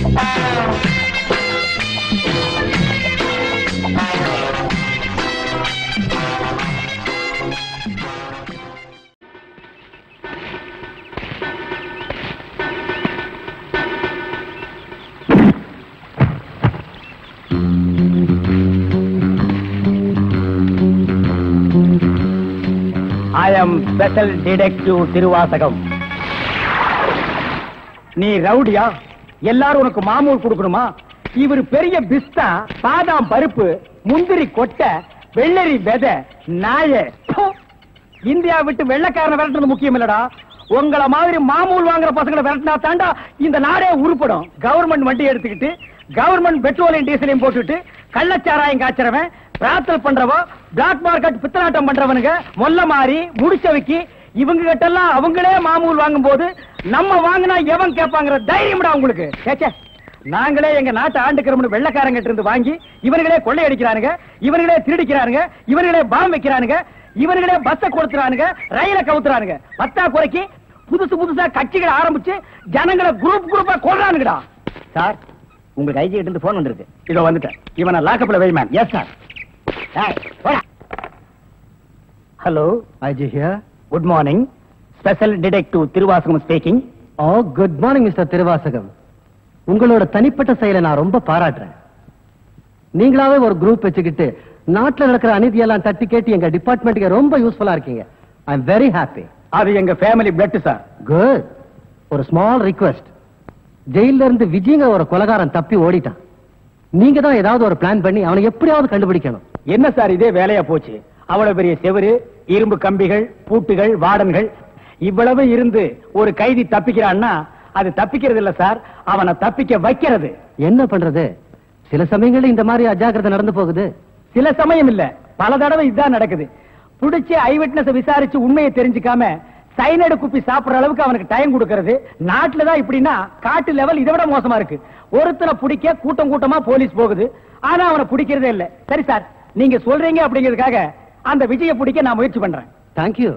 I am special detective Thiruvasagam. நீ ரவுடியா? எல்லாரும் உனக்கு மாமூல் கொடுக்கணுமா? இவர் பெரிய பிஸ்தா, பாதாம் பருப்பு, முந்திரி கொட்டை, வெள்ளரி விதை, நாய. இந்தியா விட்டு வெள்ளைக்காரனை விரட்டுறது முக்கியம் இல்லடா. உங்களை மாதிரி மாமூல் வாங்குற பசங்களை விரட்டினா தாண்டா இந்த நாடே உருப்படும். கவர்மெண்ட் வண்டி எடுத்துக்கிட்டு கவர்மெண்ட் பெட்ரோலையும் டீசலையும் போட்டுட்டு கள்ளச்சாராயம் காய்ச்சறவன், பிரார்த்தனை பண்றவோ, பிளாக் மார்க்கெட் பித்தலாட்டம் பண்றவனுங்க, மொல்ல மாறி முடிச்சவைக்கு இவங்க கிட்ட எல்லாம் அவங்களே மாமூல் வாங்கும் போது நம்ம வாங்கினா எவன் கேட்பாங்கிற தைரியம்டா உங்களுக்கு. கேச்சே, நாங்களே எங்க நாட்டை ஆண்டுக்கிறோம்னு வெள்ளைக்காரங்கிட்ட இருந்து வாங்கி இவனுங்களே கொள்ளையடிக்கிறானுங்க, இவனுங்களே திருடிக்கிறானுங்க, இவனுங்களே பாம் வைக்கிறானுங்க, இவனுங்களே பஸ்ஸை கொடுத்துறானுங்க, ரயில கவுத்துறானுங்க. பத்தா குறைக்கு புதுசா கட்சிகளை ஆரம்பிச்சு ஜனங்களை குரூப்பா கொள்றானுங்கடா. சார், உங்களுக்கு ஐஜி கிட்ட இருந்து போன் வந்திருக்கு. இதோ வந்துட்டேன். இவனை லாக்கப்ல வை ma'am. Yes sir. Hello, IG here. Good morning. Special detective Thiruvasagam speaking. Oh, good morning mister Thiruvasagam. உங்களோட தனிப்பட்ட செயலை நான் ரொம்ப பாராட்டுறேன். நீங்களாவே ஒரு குரூப் வச்சுக்கிட்டு நாட்டில் நடக்கிற அநீதியெல்லாம் தட்டி கேட்டு எங்க டிபார்ட்மெண்ட்டுக்கு ரொம்ப யூஸ்ஃபுல்லா இருக்கீங்க. I am very happy. அது எங்க ஃபேமிலி பிளட் சார். குட். ஒரு ஸ்மால் ரிக்வெஸ்ட். ஜெயில இருந்து விஜயங்க ஒரு கொலைகாரன் தப்பி ஓடிட்டான். நீங்க தான் ஏதாவது ஒரு பிளான் பண்ணி அவனை எப்படியாவது கண்டுபிடிக்கணும். என்ன சார் இதே வேலையா போச்சு? அவ்வளவு பெரிய செவரு, இரும்பு கம்பிகள், பூட்டுகள், வார்டன்கள் இவ்வளவு இருந்து ஒரு கைதி தப்பிக்கிறான்னா அது தப்பிக்கிறது இல்ல சார், அவனை தப்பிக்க வைக்கிறது. என்ன பண்றது? சில சமயங்கள்ல இந்த மாதிரி அஜாக்கிரதை நடந்து போகுது. சில சமயம் இல்ல, பல தடவை இதுதான் நடக்குது. புடிச்சு ஐ விட்னஸ் விசாரிச்சு உண்மையை தெரிஞ்சுக்காம சைனடு குப்பி சாப்பிடுற அளவுக்கு அவனுக்கு டைம் கொடுக்கிறது. நாட்டுல தான் இப்படின்னா காட்டு லெவல் இதை விட மோசமா இருக்கு. ஒருத்தனை பிடிக்க கூட்டமா போலீஸ் போகுது, ஆனா அவனை பிடிக்கிறதே இல்ல. சரி சார், நீங்க சொல்றீங்க அப்படிங்கிறதுக்காக அந்த விஜய பிடிக்க நான் முயற்சி பண்றேன். தேங்க்யூ.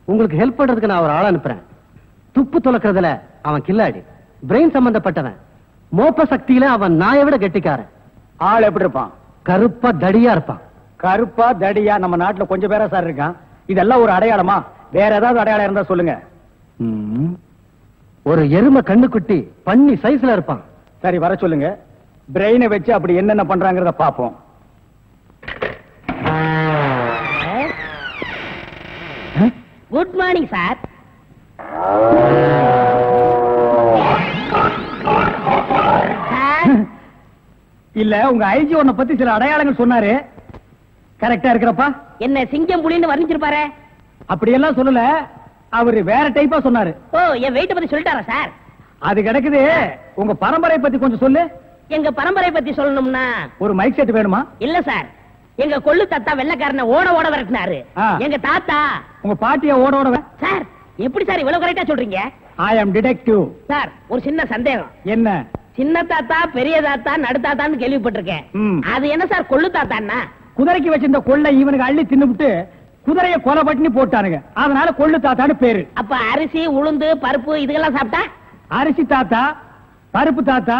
உங்களுக்கு ஹெல்ப் பண்றதுக்கு நான் ஒரு ஆள் அனுப்புறேன். துப்பு துலக்கிறதுல அவன் கில்லாடி, பிரெயின் சம்பந்தப்பட்டவன், மோப்ப சக்தியில அவன் நாயை விட கெட்டிக்காரன். ஆள் எப்படி இருப்பான்? கருப்பா தடியா இருப்பான். கருப்பா தடியா நம்ம நாட்டுல கொஞ்சம் பேரா சார் இருக்கான். இதெல்லாம் ஒரு அடையாளமா? வேற ஏதாவது அடையாளம் இருந்தா சொல்லுங்க. ஒரு எருமை கண்ணுக்குட்டி பண்ணி சைஸ்ல இருப்பான். சரி, வர சொல்லுங்க. பிரெயினை வச்சு அப்படி என்னென்ன பண்றாங்கறத பாப்போம். Good morning sir. இல்ல, உங்க ஐஜி உன்னை பத்தி சில அடையாளங்கள் சொன்னாரு. கரெக்டா இருக்கிறப்பா? என்ன சிங்கம் புலின்னு வர்ணிச்சிருப்பாரு? அப்படி எல்லாம் சொல்லல, அவரு வேற டைப்பா சொன்னாரு. ஓ, என் வெயிட்ட பத்தி சொல்லிட்டாரா சார்? அது கிடக்குது. உங்க பரம்பரை பத்தி கொஞ்சம் சொல்லு. எங்க பரம்பரை பத்தி சொல்லணும்னா ஒரு மைக் செட் வேணுமா? இல்ல சார், எங்க கொள்ளு தாத்தா வெள்ளைக்காரனை ஓட விரட்டினாரு. எங்க தாத்தா. உங்க பாட்டிய ஓட சார், எப்படி சார் இவ்வளவு கரெக்டா சொல்றீங்க? ஐ அம் டிடெக்டிவ். சார், ஒரு சின்ன சந்தேகம். என்ன? சின்ன தாத்தா, பெரிய தாத்தா, நடுத்தாத்தான்னு கேள்விப்பட்டிருக்கேன். அது என்ன சார் கொள்ளு தாத்தான்னா? குதிரைக்கு வச்சிருந்த கொள்ளை இவனுக்கு அள்ளி தின்னுபிட்டு குதிரைய கொலை பண்ணி போட்டானுங்க. அதனால கொள்ளு தாத்தான்னு பேரு. அப்ப அரிசி, உளுந்து, பருப்பு இதெல்லாம் சாப்பிட்டா? அரிசி தாத்தா, பருப்பு தாத்தா,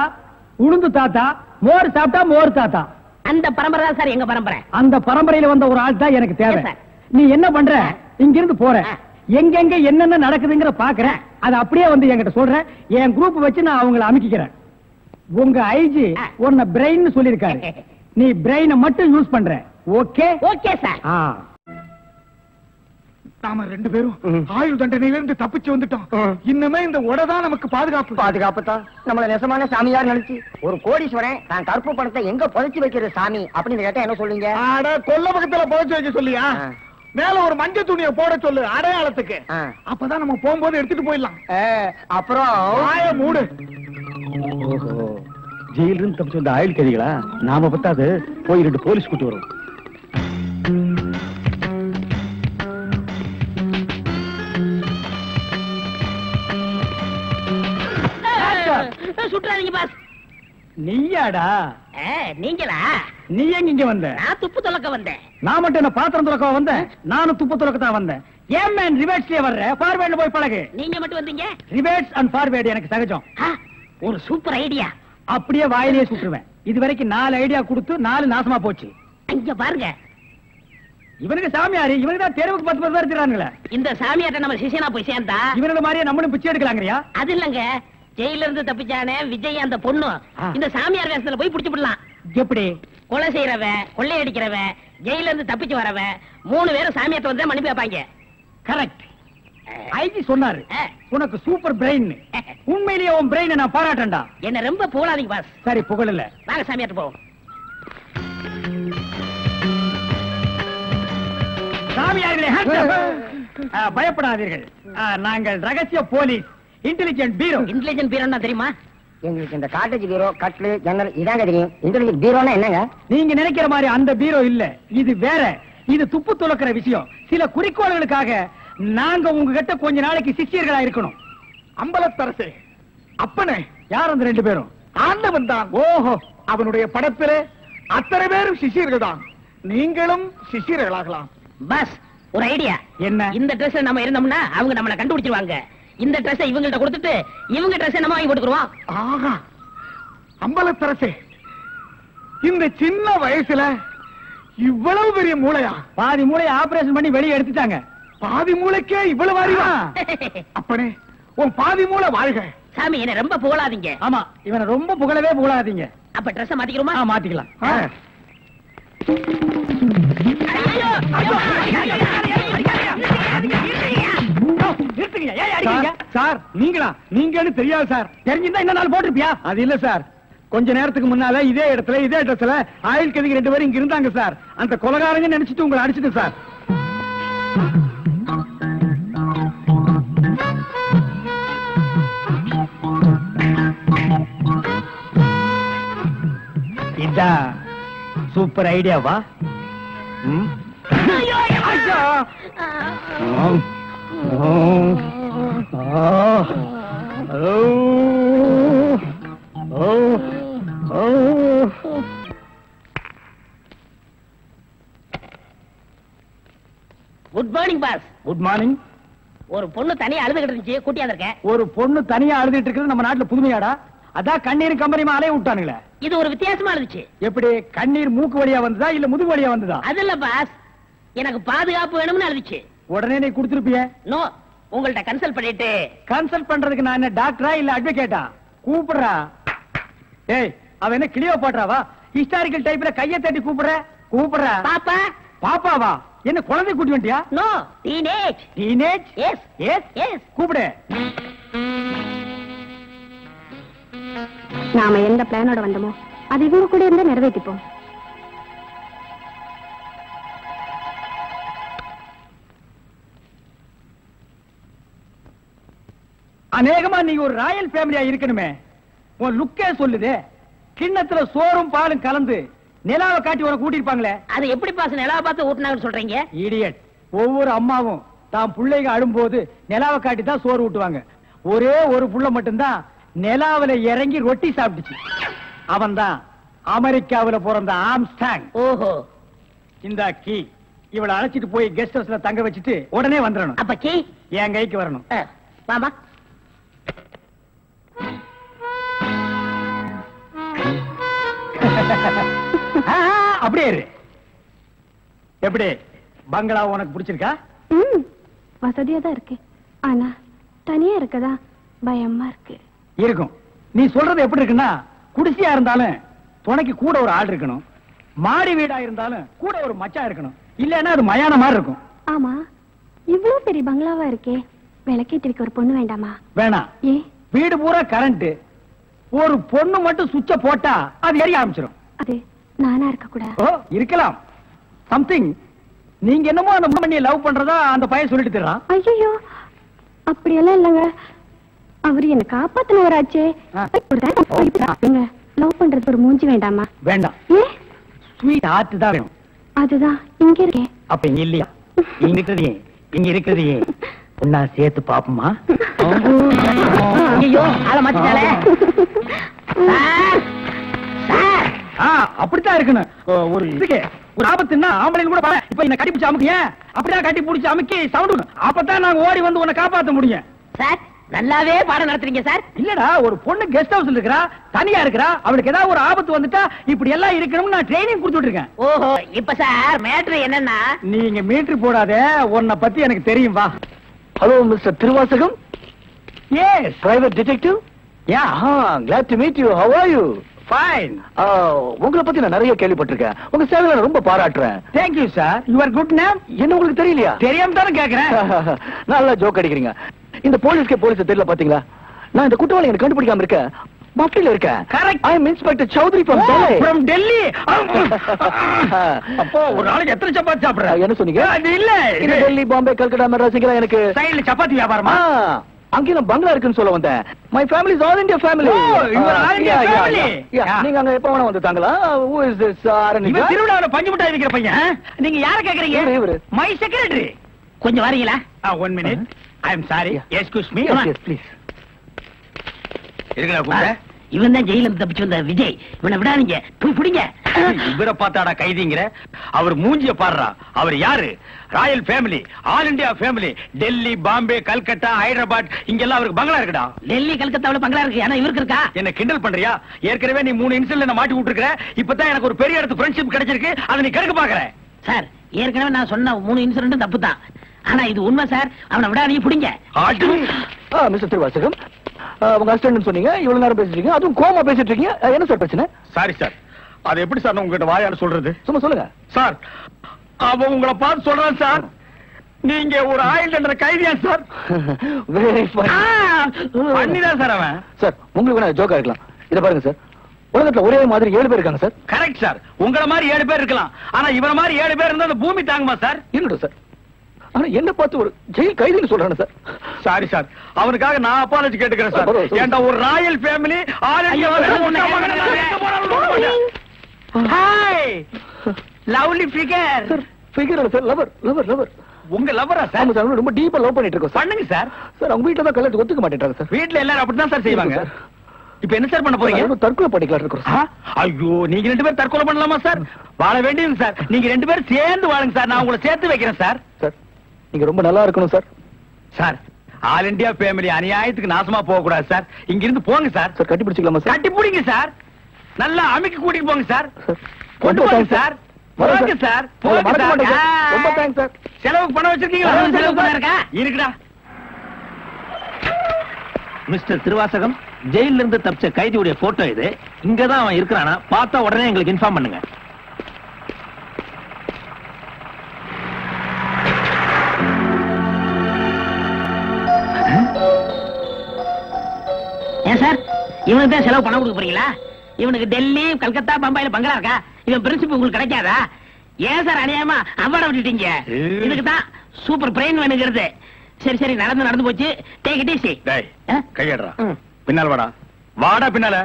உளுந்து தாத்தா, மோர் சாப்பிட்டா மோர் தாத்தா. அந்த பரம்பரை தான் சார் எங்க பரம்பரை. அந்த பரம்பரையில வந்த ஒரு ஆள் தான் எனக்கு தேவை. நீ என்ன பண்ற? இங்கிருந்து போற, எங்கெங்க என்னென்ன நடக்குதுங்கிற பாக்குறேன். அது அப்படியே வந்து என்கிட்ட சொல்றேன். என் குரூப் வச்சு நான் அவங்களை அமைக்கிறேன். உங்க ஐஜி உன்னை பிரெயின் சொல்லிருக்காரு. நீ பிரெயினை மட்டும் யூஸ் பண்ற. ஓகே? Okay sir. நாம ரெண்டு பேரும் ஆயுள் தண்டனையில இருந்து தப்பிச்சு வந்துட்டோம். இன்னமே இந்த உடதான் நமக்கு பாதுகாப்பு. பாதுகாப்பு தான். நம்மள நெசமான சாமியார் நினைச்சு ஒரு கோடீஸ்வரன் தான் கருப்பு பணத்தை எங்க புதைச்சு வைக்கிற சாமி அப்படின்னு கேட்டா என்ன சொல்லுங்க? கொல்ல பக்கத்துல புதைச்சு வைக்க சொல்லியா? மேல ஒரு மஞ்சள் துணியை போட சொல்லு அடையாளத்துக்கு. அப்பதான் நம்ம போகும்போது எடுத்துட்டு போயிடலாம். அப்புறம் மூடு. ஜெயில இருந்து தப்பிச்சு வந்த ஆயுள் கைதிகளா? நாம பத்தாது, போய் 2 போலீஸ் கூட்டு வரும். சுற்றாதீங்க பாஸ். நீயாடா? நீங்களா? நீ எங்க இங்க வந்த? நான் துப்பு துலக்க வந்தேன். நான் மட்டும் என்ன பாத்திரம் துலக்க வந்தேன்? நானும் துப்பு துலக்க தான் வந்தேன். ஏன் மேன் ரிவர்ஸ்லயே வர்ற? ஃபார்வேர்ட்ல போய் பழகு. நீங்க மட்டும் வந்தீங்க? ரிவர்ஸ் அண்ட் ஃபார்வேர்ட் எனக்கு சகஜம். ஒரு சூப்பர் ஐடியா. அப்படியே வாயிலே சுட்டுருவேன். இது வரைக்கும் 4 ஐடியா கொடுத்து 4 நாசமா போச்சு. இங்க பாருங்க, இவனுக்கு சாமியாரு, இவனுக்கு தான் தெருவுக்கு 10 பேர் இருக்கிறாங்களே. இந்த சாமியார்ட்ட நம்ம சிஷியனா போய் சேர்ந்தா இவனோட மாதிரியே நம்மளும் பிச்சை எடுக்கலாங்கறியா? அது இல்லங்க, ஜெயில இருந்து தப்பிச்சானே விஜய் அந்த பொண்ணு இந்த சாமியார் வேஷத்துல போய் புடிச்சு விடலாம். எப்படி? கொலை செய்யறவன், கொள்ளையடிக்கிறவன், ஜெயில இருந்து தப்பிச்சு வரவன் 3 பேரும் சாமியார்ட்ட வந்து மன்னிப்பு வைப்பாங்க. கரெக்ட். ஐஜி சொன்னாரு உனக்கு சூப்பர் பிரெயின். உண்மையிலேயே உன் பிரெயினை நான் பாராட்டேன்டா. என்ன ரொம்ப புகழாதீங்க பாஸ். சரி புகழல, வாங்க சாமியார்ட்ட போவோம். சாமியார்களே பயப்படாதீர்கள். நாங்கள் ரகசிய போலீஸ், இன்டெலிஜென்ட் பீரோ. இன்டெலிஜென்ட் பீரோன்னா தெரியுமா? எங்களுக்கு இந்த காட்டேஜ் பீரோ, கட்லு, ஜன்னல் இதாங்க தெரியும். இன்டெலிஜென்ட் பீரோனா என்னங்க? நீங்க நினைக்கிற மாதிரி அந்த பீரோ இல்ல, இது வேற. இது துப்பு துளக்கிற விஷயம். சில குறிக்கோள்களுக்காக நாங்க உங்ககிட்ட கொஞ்ச நாளைக்கு சிஷ்யர்களா இருக்கணும். அம்பலத்தரசே, அப்பனே, யார் அந்த 2 பேரும்? ஆண்டவன் தான். ஓஹோ, அவனுடைய படத்திலே அத்தனை பேரும் சிஷியர்கள் தான். நீங்களும் சிஷியர்களாகலாம். பாஸ், ஒரு ஐடியா. என்ன? இந்த ட்ரெஸ் நம்ம இருந்தோம்னா அவங்க நம்மள கண்டுபிடிச்சிருவாங்க. இந்த ட்ரெஸ் இவங்கள்ட்ட கொடுத்துட்டு இவங்க ட்ரெஸ் நம்ம வாங்கி போட்டுக்குறோம். ஆஹா, அம்பலத்தரசே, இந்த சின்ன வயசுல இவ்வளவு பெரிய மூளையா? பாதி மூளையை ஆபரேஷன் பண்ணி வெளியே எடுத்துட்டாங்க. பாதி மூளைக்கே இவ்வளவு அறிவா? அப்பனே, உன் பாதி மூளை வாழ்க. சாமி, என்ன ரொம்ப புகழாதீங்க. ஆமா, இவனை ரொம்ப புகழவே புகழாதீங்க. அப்ப ட்ரெஸ் மாத்திக்கிறோமா? மாத்திக்கலாம். சார், நீங்கன்னு தெரியாது சார். தெரிஞ்சிருந்தா இந்த நாள் போட்டிருப்பியா? அது இல்ல சார், கொஞ்ச நேரத்துக்கு முன்னால இதே இடத்துல இதே இடத்துல ஆயுள் கதிக்கு 2 பேரும் இங்க இருந்தாங்க சார். அந்த கொலைகாரங்க நினைச்சிட்டு உங்களை அடிச்சிட்டு சார். இதான் சூப்பர் ஐடியாவா? Good morning boss. Good morning. ஒரு பொண்ணு தனியா அழுதுகிட்டு இருந்துச்சு, கூட்டியா இருக்கேன். ஒரு பொண்ணு தனியா அழுதுட்டு இருக்கிறது நம்ம நாட்டுல புதுமையாடா? அதான் கண்ணீர் கம்பெனிமா அலைய விட்டானுங்களே. இது ஒரு வித்தியாசமா இருந்துச்சு. எப்படி? கண்ணீர் மூக்கு வழியா வந்ததா இல்ல முதுகு வழியா வந்ததா? அது இல்ல பாஸ், எனக்கு பாதுகாப்பு வேணும்னு அழுதுச்சு. உடனே நீ கொடுத்திருப்பிய? நோ, உங்கள்ட்ட கன்சல்ட் பண்ணிட்டு. கன்சல்ட் பண்றதுக்கு நான் என்ன டாக்டரா இல்ல அட்வொகேட்டா? கூப்பிடுறா. ஏய், அவ என்ன கிளியோபாட்ராவா? ஹிஸ்டாரிக்கல் டைப்ல கையை தட்டி கூப்பிடுற? கூப்பிடுறா. பாப்பா. பாப்பாவா? என்ன குழந்தை கூட்டி வந்துட்டியா? No, teenage. Teenage? Yes yes yes. கூப்பிடு. நாம எந்த பிளானோட வந்தோமோ அது இவங்க கூட இருந்தா நிறைவேற்றிப்போம். அநேகமா நீங்க ஒரு ராயல் ஃபேமிலியா இருக்கணுமே. உன் லுக்கே சொல்லுதே. கிண்ணத்துல சோறும் பாலும் கலந்து நிலாவை காட்டி உன கூட்டிருப்பாங்களே. அது எப்படி பாஸ் நிலாவை பார்த்து ஊட்டினாங்கன்னு சொல்றீங்க? இடியட். ஒவ்வொரு அம்மாவும் தான் பிள்ளைங்க அழும்போது நிலாவை காட்டி தான் சோறு ஊட்டுவாங்க. ஒரே ஒரு புள்ள மட்டும்தான் நிலாவில இறங்கி ரொட்டி சாப்பிட்டுச்சு. அவன் தான் அமெரிக்காவில பிறந்த ஆம்ஸ்டாங். ஓஹோ. இந்த கீ இவளை அழைச்சிட்டு போய் கெஸ்ட் ஹவுஸ்ல தங்க வச்சுட்டு உடனே வந்துடணும். அப்ப கீ என் கைக்கு வரணும். வாமா. அப்படியே இரு. எப்படி பங்களா உனக்கு பிடிச்சிருக்கா? வசதியா தான் இருக்கு, ஆனா தனியா இருக்கதா பயமா இருக்கு. இருக்கும். நீ சொல்றது எப்படி இருக்குன்னா, குடிசையா இருந்தாலும் துணைக்கு கூட ஒரு ஆள் இருக்கணும், மாடி வீடா இருந்தாலும் கூட ஒரு மச்சான் இருக்கணும், இல்லன்னா அது மயான மாதிரி இருக்கும். ஆமா, இவ்வளவு பெரிய பங்களாவா இருக்கே, விளக்கேற்றிருக்க ஒரு பொண்ணு வேண்டாமா? வேணாம். ஏ, வீடு பூரா கரண்ட், ஒரு பொண்ணு மட்டும் சுவிட்ச போட்டா அது எரிய ஆரம்பிச்சிடும். அது நானா இருக்க கூடாது? ஓ, இருக்கலாம். சம்திங். நீங்க என்னமோ அந்த மண்ணியை லவ் பண்றதா அந்த பையன் சொல்லிட்டு தர்றான். ஐயோ, அப்படியெல்லாம் இல்லங்க. அவரு என்ன காப்பாத்தினவராச்சே. லவ் பண்றது ஒரு மூஞ்சி வேண்டாமா? வேண்டாம். ஏ, ஸ்வீட் ஹார்ட் தான் வேணும். அதுதான் இங்க இருக்கேன். அப்ப இங்க இல்லையா? இங்க இருக்கிறது ஒன்னா சேர்த்து பாப்போமா? ஐயோ, ஆள மாத்திட்டாளே. அப்படித்தான் இருக்கணும். ஒரு இதுக்கு ஒரு ஆபத்துன்னா ஆம்பளைன்னு கூட பாரு. இப்ப என்ன கட்டி பிடிச்சு அமுக்கிய, அப்படியே கட்டி பிடிச்சு அமுக்கி சவுண்ட், அப்பதான் நாங்க ஓடி வந்து உன்னை காப்பாத்த முடியும். சார், நல்லாவே பாடம் நடத்துறீங்க சார். இல்லடா, ஒரு பொண்ணு கெஸ்ட் ஹவுஸ்ல இருக்கறா, தனியா இருக்கறா, அவளுக்கு ஏதாவது ஒரு ஆபத்து வந்துட்டா இப்படி எல்லாம் இருக்கணும்னு நான் ட்ரைனிங் கொடுத்துட்டு இருக்கேன். ஓஹோ, இப்ப சார் மேட்ரு என்னன்னா, நீங்க மீட்டர் போடாத, உன்னை பத்தி எனக்கு தெரியும். வா. Hello mister Thiruvasagam. Yes, private detective. Yeah, glad to meet you. How are you? Fine. உங்களை பத்தி நான் நிறைய கேள்விப்பட்டிருக்கேன். உங்க சேவையை நான் ரொம்ப பாராட்டுறேன். Thank you sir. Your good name? என்ன உங்களுக்கு தெரியலையா? தெரியாம தான கேக்குறேன். நல்லா ஜோக் அடிக்கிறீங்க. இந்த போலீஸ்க்கு போலீஸ் தெரியல பாத்தீங்களா? நான் இந்த குற்றவாளி எனக்கு கண்டுபிடிக்காம இருக்கேன். மஃப்டில இருக்கேன். Correct. I am Inspector Chowdhury from Delhi. From Delhi. அப்போ ஒரு நாளைக்கு எத்தனை சப்பாத்தி சாப்பிடுற? என்ன சொன்னீங்க? அது இல்ல. இது டெல்லி, பாம்பே, கல்கட்டா, மெட்ராஸ்ல எனக்கு சைடுல சப்பாத்தி வியாபாரமா? அங்க நான் பங்களா இருக்குன்னு சொல்ல வந்தேன். My family is all India family. Oh, you are all India family. நீங்க அங்க எப்ப வேணா வந்து தாங்களா? Who is this? இவன் திருவிழாவுல பஞ்சு மிட்டாய் விக்கிற பையன். நீங்க யார கேக்குறீங்க? இவரு. My secretary. கொஞ்சம் வரீங்களா? 1 minute. I am sorry. Excuse me. Yes, please. இருக்கடா கூப்பிட்ட. இவன் தான் ஜெயில இருந்து தப்பிச்சு வந்த விஜய். இவனை விடாதீங்க, போய் பிடிங்க. இவரை பார்த்தாடா கைதிங்கிற? அவர் மூஞ்சிய பாடுறா. அவர் யாரு? Royal family, all India family. Delhi, Bombay, Calcutta, Hyderabad, இங்கெல்லாம் அவருக்கு பங்களா இருக்குடா. டெல்லி கல்கத்தாவுல பங்களா இருக்கு, ஆனா இவருக்கு இருக்கா? என்ன கிண்டல் பண்றியா? ஏற்கனவே நீ 3 இன்சிடென்ட்ல என்ன மாட்டி விட்டுருக்க. இப்பதான் எனக்கு ஒரு பெரிய இடத்து ஃப்ரெண்ட்ஷிப் கிடைச்சிருக்கு. அதை நீ கெடுக்க பாக்குற. சார், ஏற்கனவே நான் சொன்ன 3 இன்சிடென்ட் தப்பு தான். ஆனா இது உண்மை சார். அவனை விடாதீங்க, பிடிங்க. மிஸ்டர் திருவாசகம், உங்க அசிஸ்டன்ட் சொன்னீங்க, இவ்வளவு நேரம் பேசிட்டு இருக்கீங்க, அதுவும் கோமா பேசிட்டு இருக்கீங்க. என்ன சார் பிரச்சனை? Sorry sir. அது எப்படி சார் உங்ககிட்ட வாயால சொல்றது? சும்மா சொல்லுங்க சார். அவன் உங்களை பார்த்து சொல்றான் சார், நீங்க ஒரு ஆயுள் தண்டனை கைதியா சார்? Very fine. பண்ணிதான் சார் அவன். சார், உங்களுக்கு நான் ஜோக்கா இருக்கலாம். இத பாருங்க சார், உலகத்துல ஒரே மாதிரி 7 பேர் இருக்காங்க சார். Correct sir. உங்கள மாதிரி 7 பேர் இருக்கலாம், ஆனா இவர மாதிரி 7 பேர் இருந்தா அந்த பூமி தாங்குமா சார்? இருக்கட்டும் சார், ஆனா என்ன பார்த்து ஒரு ஜெயில் கைதின்னு சொல்றானே சார். சாரி சார், அவனுக்காக நான் அப்பாலஜி கேட்டுக்கிறேன் சார். பரவாயில்ல. ஏன்டா ஒரு Royal family, all India hi lovely figure. Sir, figure இல்ல சார், லவர் லவர் லவர். உங்க லவரா சார்? ஆமா சார், ரொம்ப டீப்பா லவ் பண்ணிட்டு இருக்கோம் சார். பண்ணுங்க சார். சார், அவங்க வீட்டுல தான் கல்யாணத்துக்கு ஒத்துக்க மாட்டேன்றாங்க சார். வீட்ல எல்லாரும் அப்படிதான் சார் செய்வாங்க. இப்ப என்ன சார் பண்ண போறீங்க? தற்கொலை பண்ணிக்கலாம் இருக்கோம் சார். ஐயோ, நீங்க 2 பேரும் தற்கொலை பண்ணலாமா சார்? வாழ வேண்டியது சார். நீங்க 2 பேரும் சேர்ந்து வாழுங்க சார். நான் உங்களை சேர்த்து வைக்கிறேன் சார். சார், நீங்க ரொம்ப நல்லா இருக்கணும் sir. Sir, all India family அநியாயத்துக்கு நாசமா போக கூடாது சார். இங்க இருந்து போங்க சார். சார், கட்டி பிடிச்சிக்கலாமா சார்? கட்டி பிடிங்க சார். நல்லா அமைக்க கூட்டிட்டு போங்க சார். ரொம்ப கொண்டு போங்க thanks சார். வரேன் போங்க சார். உங்களை போங்க மறக்க சார். மாட்டேன் சார். ரொம்ப தேங்க்ஸ் சார். செலவுக்கு பணம் வச்சிருக்கீங்களா? செலவு பணம் இருக்கா? இருக்குடா. மிஸ்டர் திருவாசகம், ஜெயில இருந்து தப்பிச்ச கைதியுடைய போட்டோ இது. இங்கதான் அவன் இருக்கிறானா, பார்த்தா உடனே எங்களுக்கு இன்ஃபார்ம் பண்ணுங்க. ஏன் சார், இவனுக்கு தான் செலவு பணம் கொடுக்க போறீங்களா? இவனுக்கு டெல்லி, கல்கத்தா, பம்பாயில பங்களா இருக்கா? இவன் பிரின்சிபல் உங்களுக்கு கிடைக்காதா? ஏன் சார் அநியாயமா அவார்ட விட்டுட்டீங்க? இதுக்கு தான் சூப்பர் பிரெயின் வேணுங்கிறது. சரி சரி, நடந்து போச்சு. Take it easy. டேய், கையடறா. பின்னால வாடா. வாடா பின்னால.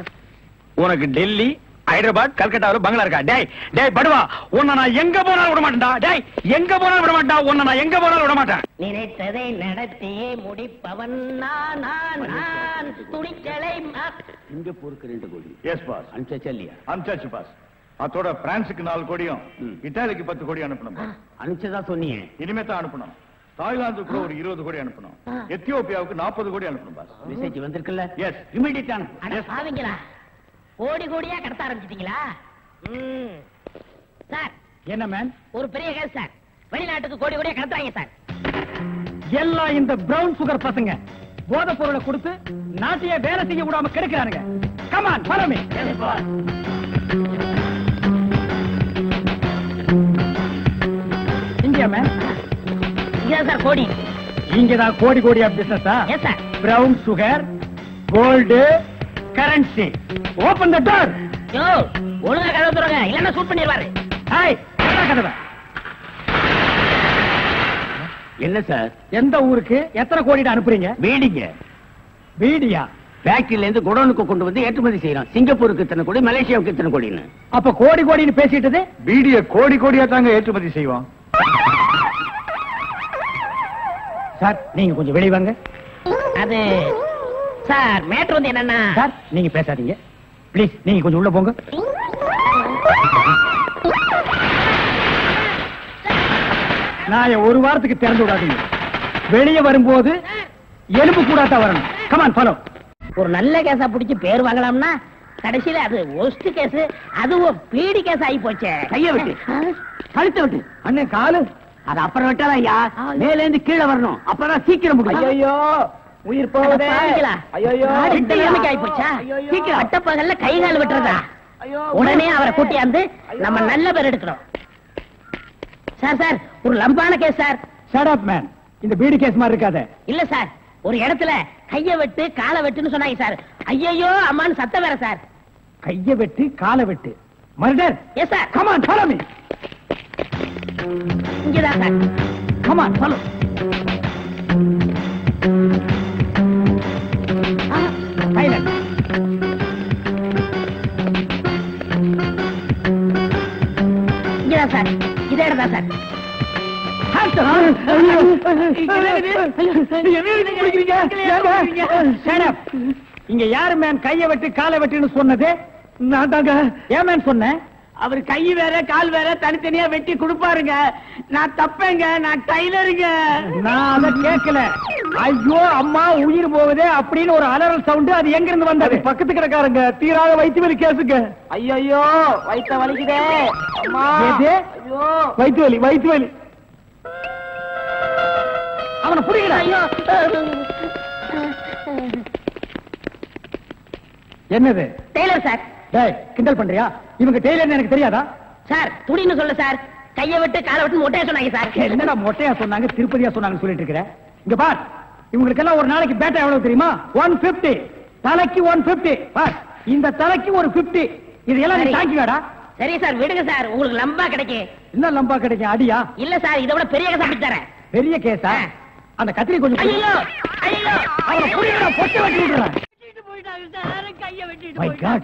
உனக்கு டெல்லி, ஹைதராபாத், கல்கட்டாவுல பங்களா இருக்கா? டேய் டேய் படுவா, உன்னை நான் எங்க போனாலும் விட மாட்டேன்டா. டேய், எங்க போனாலும் விட மாட்டா. உன்னை நான் எங்க போனாலும் விட மாட்டேன். நினைத்ததை நடத்தியே முடிப்பவன் நான், நான் துணிச்சலை சிங்கப்பூருக்கு 2 கோடி. S boss. அனுப்பிச்சா இல்லையா? அனுப்பிச்சாச்சு பாஸ். அதோட பிரான்ஸுக்கு 4 கோடியும் இத்தாலிக்கு 10 கோடி அனுப்பணும் பாஸ். அனுப்பிச்சதா சொன்னீங்க. இனிமே தான் அனுப்பணும். தாய்லாந்துக்கு கூட ஒரு 20 கோடி அனுப்பணும். எத்தியோப்பியாவுக்கு 40 கோடி அனுப்பணும் பாஸ். மெசேஜ் வந்திருக்குல்ல? எஸ். இமிடியேட் அனு. அட பாவிங்களா, கோடி கோடியா கடத்த ஆரம்பிச்சிட்டீங்களா? சார், என்ன மேன்? ஒரு பெரிய கேஸ் சார். வெளிநாட்டுக்கு கோடி கோடியா கடத்துறாங்க சார். எல்லாம் இந்த பிரவுன் சுகர் பசங்க போதை பொருளை கொடுத்து நாட்டையே வேலை செய்ய விடாம கெடுக்கிறானுங்க. Come on, follow me. India man. இங்கதான் சார் கோடி. இங்கதான் கோடி கோடியா பிசினஸா? Yes sir. Brown sugar, gold, currency. Open the door. Yo, ஒழுங்கா கதவை திறங்க, இல்லன்னா ஷூட் பண்ணிடுவாரு. ஹாய், கதவை. என்ன சார்? எந்த ஊருக்கு எத்தனை கோடிட்டு அனுப்புறீங்க? வீடிங்க. வீடியா? ஃபேக்டரியில இருந்து குடோனுக்கு கொண்டு வந்து ஏற்றுமதி செய்யறோம். சிங்கப்பூருக்கு இத்தனை கோடி, மலேசியாவுக்கு இத்தனை கோடின்னு. அப்ப கோடி கோடின்னு பேசிட்டது? பீடிய கோடி கோடியா தாங்க ஏற்றுமதி செய்வோம். சார், நீங்க கொஞ்சம் வெளிய வாங்க. அது சார், மேட்டர் வந்து என்னன்னா சார், நீங்க பேசாதீங்க ப்ளீஸ். நீங்க கொஞ்சம் உள்ள போங்க. நான் ஒரு வாரத்துக்கு திறந்து விடாதீங்க. வெளியே வரும்போது எலும்பு கூடாதான் வரணும். Come on follow. ஒரு நல்ல கேஸா பிடிச்சு பேர் வாங்கலாம்னா கடைசியில அது ஒஸ்ட் கேஸ், அதுவும் பீடி கேஸ் ஆகி போச்சே. கைய விட்டு கழுத்தை விட்டு அண்ணே காலு அது அப்புறம் விட்டாதான் ஐயா மேல இருந்து கீழே வரணும், அப்பதான் சீக்கிரம் முடியும். ஐயோ உயிர் போகுதே. ஐயோ இந்த நிலைமைக்கு ஆகி போச்சா? சீக்கிரம் அட்டப்பகல்ல கை கால் விட்டுறதா? உடனே அவரை கூட்டியாந்து நம்ம நல்ல பேர் எடுக்கிறோம். சார் சார் ஒரு லம்பான case sir. Shut up man. இந்த பீடி கேஸ் மாதிரி இருக்காத. இல்ல சார், ஒரு இடத்துல கைய வெட்டு காலை வெட்டுன்னு சொன்னாங்க சார். ஐயோ அம்மான்னு சத்தம் வேற சார். கைய வெட்டு காலை வெட்டு murder. Yes sir. Come on follow me. இங்கதான் sir. Come on follow. Silent. இங்கதான் சார். இதே இடம் தான் சார். இங்க யாரு மேன் கைய வெட்டு காலை வெட்டுன்னு சொன்னது? நான் தாங்க. ஏன் மேன் சொன்னேன்? அவர் கை வேற கால் வேற தனித்தனியா வெட்டி கொடுப்பாருங்க. நான் தப்பேங்க, நான் டைலருங்க. நான் அத கேட்கல. ஐயோ அம்மா உயிர் போகுதே அப்படின்னு ஒரு அலறல் சவுண்ட். அது எங்க இருந்து வந்தது? பக்கத்து கிடக்காரங்க தீராத வயிற்று வலி கேசுங்க. ஐயோ வயித்த வலிக்குதே அம்மா. ஐயோ வயிற்று வலி வயிற்று வலி. அவனை புடிக்கல. ஐயோ என்னது? Tailor sir. டேய் கிண்டல் பண்றியா? இவங்க டெய்லர்னு எனக்கு தெரியாதா? சார் துணின்னு சொல்ல சார். கைய விட்டு காலை விட்டு மொட்டையா சொன்னாங்க சார். என்னடா மொட்டையா சொன்னாங்க திருப்பதியா சொன்னாங்கன்னு சொல்லிட்டு இருக்கிற? இங்க பார், இவங்களுக்கு எல்லாம் ஒரு நாளைக்கு பேட்டா எவ்வளவு தெரியுமா? 150. தலைக்கு 150. பார், இந்த தலைக்கு ஒரு 50. இதெல்லாம் நீ தாங்கிவாடா. சரி சார் விடுங்க சார், உங்களுக்கு லம்பா கிடைக்கும். என்ன லம்பா கிடைக்கும்? அடியா? இல்ல சார், இதை விட பெரிய கேஸ் அப்படி தரேன். பெரிய கேஸா? அந்த கத்திரி கொஞ்சம் ஐயோ ஐயோ அவனை புடிங்கடா, பொட்டு வெட்டி விடுறேன். My God,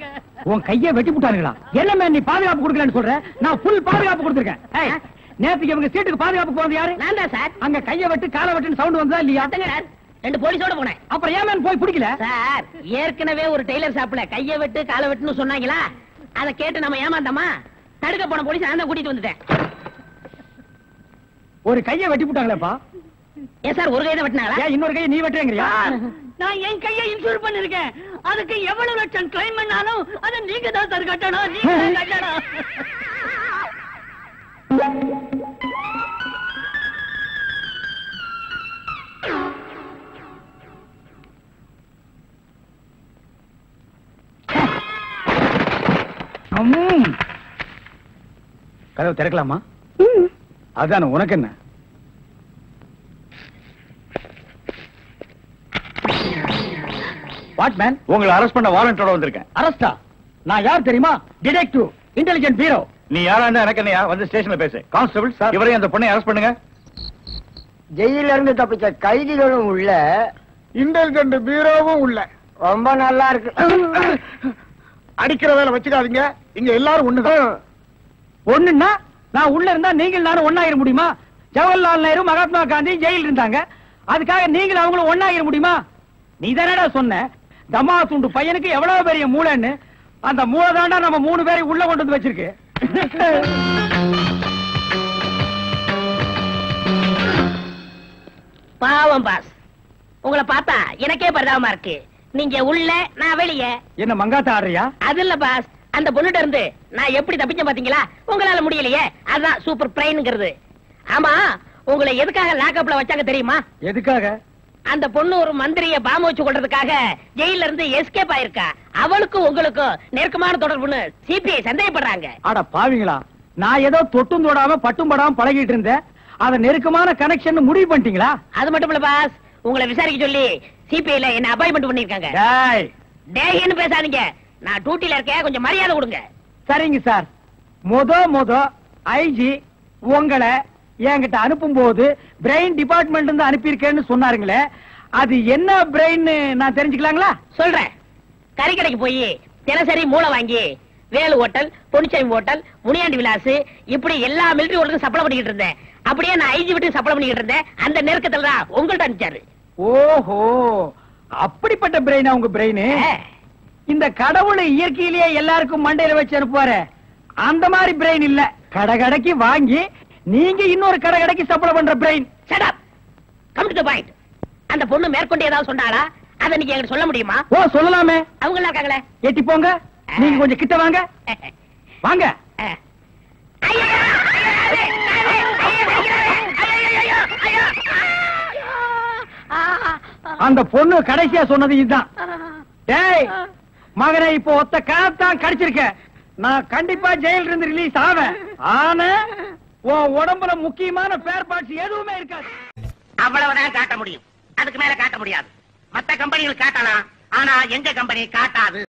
உன் கையை வெட்டி விட்டானுங்களா? என்ன மேன் நீ பாதுகாப்பு கொடுக்கலன்னு சொல்ற? நான் ஃபுல் பாதுகாப்பு கொடுத்திருக்கேன். நேத்துக்கு இவங்க சீட்டுக்கு பாதுகாப்பு போனது யாரு? நான் தான் சார். அங்க கையை வெட்டு காலை வெட்டுன்னு சவுண்ட் வந்ததா இல்லையா? சார் 2 போலீஸோட போனேன். அப்புறம் ஏன் மேன் போய் பிடிக்கல? சார் ஏற்கனவே ஒரு டெய்லர் ஷாப்ல கைய வெட்டு காலை வெட்டுன்னு சொன்னாங்களா, அத கேட்டு நம்ம ஏமாந்தோமா? தடுக்க போன போலீஸ் நான் தான் கூட்டிட்டு வந்துட்டேன். ஒரு கையை வெட்டி விட்டாங்களேப்பா. ஏன் சார் ஒரு கையை வெட்டினாங்களா? ஏன் இன்னொரு கையை நீ வெட்டுறீங்கறியா? நான் என் கையை இன்சூர் பண்ணிருக்கேன். அதுக்கு எவ்வளவு லட்சம் கிளைம் பண்ணாலும் அத நீங்க தான் சார் கட்டணும். நீங்க தான் கட்டணும். கதவு திறக்கலாமா? அதான உனக்கு என்ன? What man? உங்களை அரெஸ்ட் பண்ண வாரண்டோட வந்திருக்கேன். அரஸ்டா? நான் யார் தெரியுமா? Detective, intelligent bureau. நீ யாரா இருந்தா எனக்கு என்னையா? வந்து ஸ்டேஷன்ல பேசு. கான்ஸ்டபிள் சார், இவரையும் அந்த பொண்ணை அரெஸ்ட் பண்ணுங்க. ஜெயில இருந்து தப்பிச்ச கைதிகளும் உள்ள, இன்டெலிஜென்ட் பீரோவும் உள்ள. ரொம்ப நல்லா இருக்கு. அடிக்கிற வேலை வச்சுக்காதீங்க. இங்க எல்லாரும் ஒண்ணுதான். ஒண்ணுன்னா நான் உள்ள இருந்தா நீங்கள் நானும் ஒண்ணாயிர முடியுமா? ஜவஹர்லால் நேரு மகாத்மா காந்தி ஜெயில இருந்தாங்க, அதுக்காக நீங்களும் அவங்களும் ஒண்ணாயிர முடியுமா? நீ தானடா சொன்ன தமா துண்டு பையனுக்கு எவ்வளவு பெரிய மூளைன்னு. அந்த மூளை தாண்டா நம்ம 3 பேரை உள்ள கொண்டு வந்து வச்சிருக்கு. பாவம் பாஸ், உங்களை பார்த்தா எனக்கே பரிதாபமா இருக்கு. நீங்க உள்ள, நான் வெளியே. என்ன மங்காத்த ஆடுறியா? அது இல்ல பாஸ், அந்த பொண்ணுட்ட இருந்து நான் எப்படி தப்பிச்சேன் பாத்தீங்களா? உங்களால முடியலையே, அதான் சூப்பர் பிரைன்ங்கிறது. ஆமா, உங்களை எதுக்காக லாக்அப்ல வச்சாங்க தெரியுமா? எதுக்காக? அந்த பொண்ணு ஒரு மந்திரிய பாம்பு வச்சு கொள்றதுக்காக ஜெயில இருந்து எஸ்கேப் ஆயிருக்கா. அவளுக்கும் உங்களுக்கும் நெருக்கமான தொடர்புன்னு சிபிஐ சந்தேகப்படுறாங்க. அட பாவிங்களா, நான் ஏதோ தொட்டும் தொடாம பட்டும் படாம பழகிட்டு இருந்தேன். அத நெருக்கமான கனெக்ஷன் முடிவு பண்ணிட்டீங்களா? அது மட்டும் இல்ல பாஸ், உங்களை விசாரிக்க சொல்லி சிபிஐல என்ன அப்பாயின்மெண்ட் பண்ணிருக்காங்க. டேய் டேய்னு பேசாதீங்க, நான் டியூட்டில இருக்கேன், கொஞ்சம் மரியாதை கொடுங்க. சரிங்க சார். மொத ஐஜி உங்களை என்கிட்ட அனுப்பும் போது பிரெயின் டிபார்ட்மெண்ட் இருந்து அனுப்பியிருக்கேன்னு சொன்னாருங்களே, அது என்ன பிரெயின் நான் தெரிஞ்சுக்கலாங்களா? சொல்றேன். கறிக்கடைக்கு போய் தினசரி மூளை வாங்கி வேலு ஹோட்டல், பொன்னிச்சாமி ஹோட்டல், முனியாண்டி விலாஸ் இப்படி எல்லா மிலிட்டரி ஹோட்டலுக்கும் சப்ளை பண்ணிக்கிட்டு இருந்தேன். அப்படியே நான் ஐஜி விட்டு சப்ளை பண்ணிக்கிட்டு இருந்தேன். அந்த நெருக்கத்துல தான் உங்கள்ட்ட அனுப்பிச்சாரு. ஓஹோ, அப்படிப்பட்ட பிரெயினா உங்க பிரெயின்? இந்த கடவுளை இயற்கையிலேயே எல்லாருக்கும் மண்டையில வச்சு அனுப்புவாரு, அந்த மாதிரி பிரெயின் இல்ல. கடைக்கு வாங்கி நீங்க இன்னொரு கடைக்கு சப்ளை பண்ற brain. Shut up, come to the point. அந்த பொண்ணு மேற்கொண்டு ஏதாவது சொன்னாளா? அத நீங்க என்கிட்ட சொல்ல முடியுமா? ஓ சொல்லலாமே. அவங்க எல்லாம் இருக்காங்களே. எட்டி போங்க. நீங்க கொஞ்சம் கிட்ட வாங்க. வாங்க. அந்த பொண்ணு கடைசியா சொன்னது இதுதான். டேய் மகனை இப்போ ஒத்த காத்தான் கடிச்சிருக்க. நான் கண்டிப்பா ஜெயில இருந்து ரிலீஸ் ஆவேன். ஆனா உன் உடம்புல முக்கியமான பேர் பார்ட்ஸ் எதுவுமே இருக்காது. அவ்வளவுதான் காட்ட முடியும். அதுக்கு மேல காட்ட முடியாது. மத்த கம்பெனிகள் காட்டலாம், ஆனா எங்க கம்பெனி காட்டாது.